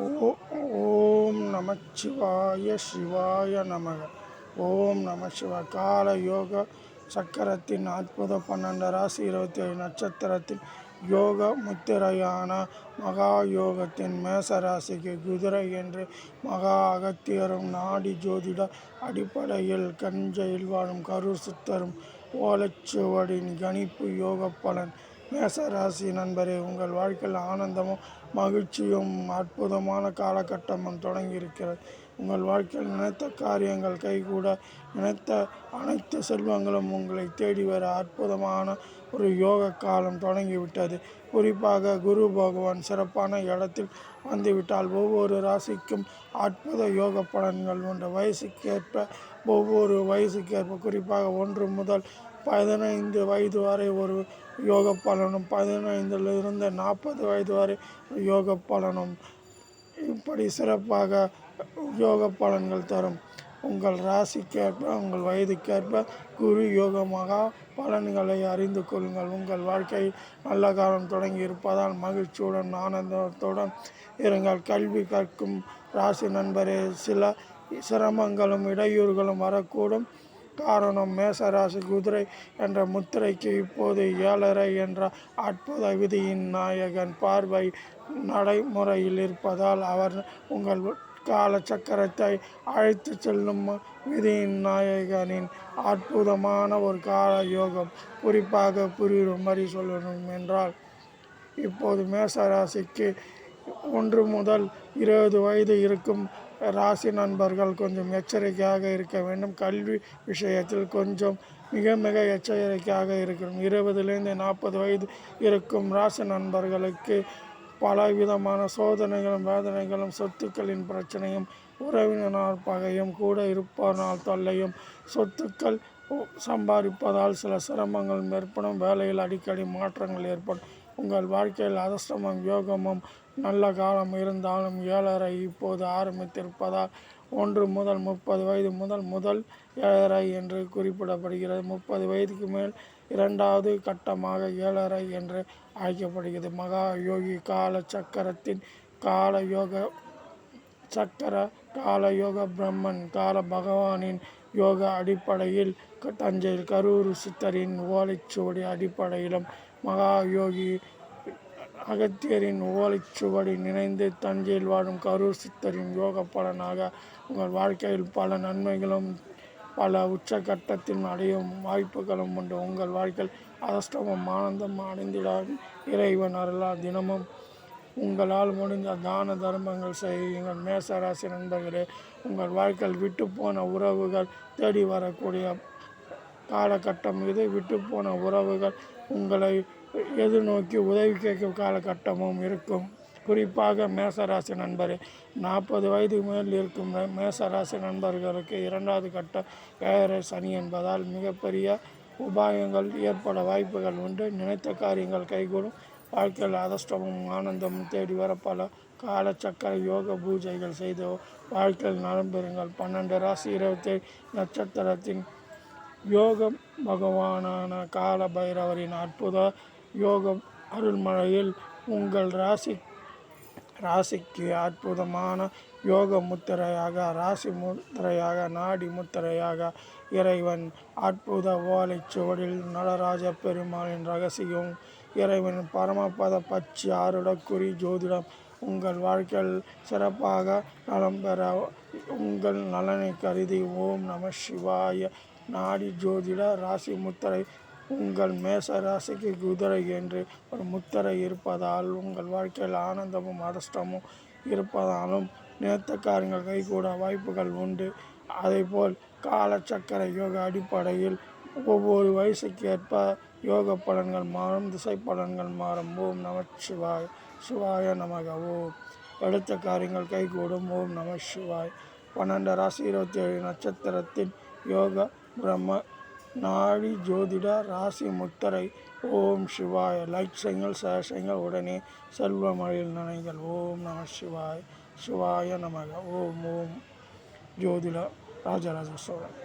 ஓம் நமச்சிவாய சிவாய நமக. ஓம் நம சிவாய. கால யோக சக்கரத்தின் அற்புத 12 ராசி 27 நட்சத்திரத்தின் யோக முத்திரையான மகா யோகத்தின் மேச ராசிக்கு குதிரை என்று மகா அகத்தியரும் நாடி ஜோதிட அடிப்படையில் கஞ்சையில் வாழும் கரூர் சித்தரும் ஓலைச்சுவடின் கணிப்பு யோக பலன். மேசராசி நண்பரே, உங்கள் வாழ்க்கையில் ஆனந்தமும் மகிழ்ச்சியும் அற்புதமான காலகட்டமும் தொடங்கியிருக்கிறது. உங்கள் வாழ்க்கையில் நினைத்த காரியங்கள் கைகூட, நினைத்த அனைத்து செல்வங்களும் உங்களை தேடி வர அற்புதமான ஒரு யோக காலம் தொடங்கிவிட்டது. குறிப்பாக குரு பகவான் சிறப்பான இடத்தில் வந்துவிட்டால் ஒவ்வொரு ராசிக்கும் அற்புத யோக பலன்கள் உண்டு. ஒவ்வொரு வயசுக்கேற்ப குறிப்பாக 1 முதல் 15 வயது வரை ஒரு யோக பலனும், 15லிருந்து 40 வயது வரை யோக பலனும், இப்படி சிறப்பாக யோக பலன்கள் தரும். உங்கள் ராசிக்கேற்ப, உங்கள் வயதுக்கேற்ப குரு யோக மகா பலன்களை அறிந்து கொள்ளுங்கள். உங்கள் வாழ்க்கையில் நல்ல காலம் தொடங்கி இருப்பதால் மகிழ்ச்சியுடன் ஆனந்தத்துடன் இருங்கள். கல்வி கற்கும் ராசி நண்பரே, சில சிரமங்களும் இடையூறுகளும் வரக்கூடும். காரணம், மேசராசி குதிரை என்ற முத்திரைக்கு இப்போது 7.5 என்ற அற்புத விதியின் நாயகன் பார்வை நடைமுறையில் இருப்பதால் அவர் உங்கள் கால சக்கரத்தை அழைத்து செல்லும். விதியின் நாயகனின் அற்புதமான ஒரு கால யோகம் குறிப்பாக புரியும்படி சொல்லணும் என்றால், இப்போது மேசராசிக்கு 1 முதல் 20 வயது இருக்கும் ராசி நண்பர்கள் கொஞ்சம் எச்சரிக்கையாக இருக்க வேண்டும். கல்வி விஷயத்தில் கொஞ்சம் மிக எச்சரிக்கையாக இருக்கணும். 20லிருந்து 40 வயது இருக்கும் ராசி நண்பர்களுக்கு பலவிதமான சோதனைகளும் வேதனைகளும், சொத்துக்களின் பிரச்சனையும், உறவினர் பகையும், கூட இருப்பவனால் தொல்லையும், சொத்துக்கள் சம்பாதிப்பதால் சில சிரமங்களும் ஏற்படும். வேலையில் அடிக்கடி மாற்றங்கள் ஏற்படும். உங்கள் வாழ்க்கையில் அதிர்ஷ்டமும் யோகமும் நல்ல காலம் இருந்தாலும் 7.5 இப்போது ஆரம்பித்திருப்பதால் 1 முதல் 30 வயது முதல் 7.5 என்று குறிப்பிடப்படுகிறது. 30 வயதுக்கு மேல் 2வது கட்டமாக 7.5 என்று அழைக்கப்படுகிறது. மகா யோகி கால சக்கரத்தின் கால யோக பிரம்மன் கால பகவானின் யோக அடிப்படையில், தஞ்சையில் கரூர் சித்தரின் ஓலைச்சுவடி அடிப்படையிலும், மகா யோகி அகத்தியரின் ஓலைச்சுவடி நினைந்து தஞ்சையில் வாழும் கரூர் சித்தரின் யோக பலனாக உங்கள் வாழ்க்கையில் பல நன்மைகளும் பல உச்சகட்டத்தில் அடையும் வாய்ப்புகளும் உண்டு. உங்கள் வாழ்க்கையில் அதிர்ஷ்டமும் ஆனந்தம் அடைந்திட இறைவன் அருளால் தினமும் உங்களால் முடிந்த தான தர்மங்கள் செய்யுங்கள். மேசராசி நண்பர்களே, உங்கள் வாழ்க்கையில் விட்டு போன உறவுகள் தேடி வரக்கூடிய காலகட்டம் இது. விட்டு போன உறவுகள் உங்களை எதிர்நோக்கி உதவி கேட்கும் காலகட்டமும் இருக்கும். குறிப்பாக மேசராசி நண்பரே, 40 வயதுக்கு மேல் இருக்கும் மேசராசி நண்பர்களுக்கு 2வது கட்ட 7.5 சனி என்பதால் மிகப்பெரிய உபாயங்கள் ஏற்பட வாய்ப்புகள் உண்டு. நினைத்த காரியங்கள் கைகூடும். வாழ்க்கையில் அதிர்ஷ்டமும் ஆனந்தமும் தேடி வர பல காலச்சக்கர யோக பூஜைகள் செய்து வாழ்க்கையில் நலம் பெறுங்கள். 12 ராசி 27 நட்சத்திரத்தின் யோக பகவானான கால பைரவரின் அற்புத யோக அருள்மழையில் உங்கள் ராசிக்கு அற்புதமான யோக முத்திரையாக, ராசி முத்திரையாக, நாடி முத்திரையாக இறைவன் அற்புத ஓலைச்சுவடில் நடராஜ பெருமாளின் ரகசியம், இறைவனின் பரமபத பட்சி ஆருடக்குறி ஜோதிடம் உங்கள் வாழ்க்கையில் சிறப்பாக நலம் பெற உங்கள் நலனை கருதி ஓம் நம சிவாய நாடி ஜோதிட ராசி முத்திரை. உங்கள் மேச ராசிக்கு குதிரை என்று ஒரு முத்திரை இருப்பதால் உங்கள் வாழ்க்கையில் ஆனந்தமும் அதிர்ஷ்டமும் இருப்பதாலும் நினைத்த காரியங்கள் கைகூட வாய்ப்புகள் உண்டு. அதேபோல் காலச்சக்கர யோக அடிப்படையில் ஒவ்வொரு வயசுக்கு ஏற்ப யோக பலன்கள் மாறும், திசை பலன்கள் மாறும். ஓம் நம சிவாய். சிவாய நமக. ஓம் எடுத்த காரியங்கள் கைகூடும். ஓம் நம சிவாய். 12 ராசி 27 நட்சத்திரத்தின் யோக பிரம்ம நாடி ஜோதிட ராசி முத்திரை. ஓம் சிவாய. லைக் செய்யுங்கள், ஷேர் செய்யுங்கள், உடனே செல்வ மழையில் நினைங்கள். ஓம் நம சிவாய். சிவாய நமக. ஓம் ஜோதிட ராஜராஜ சோழன்.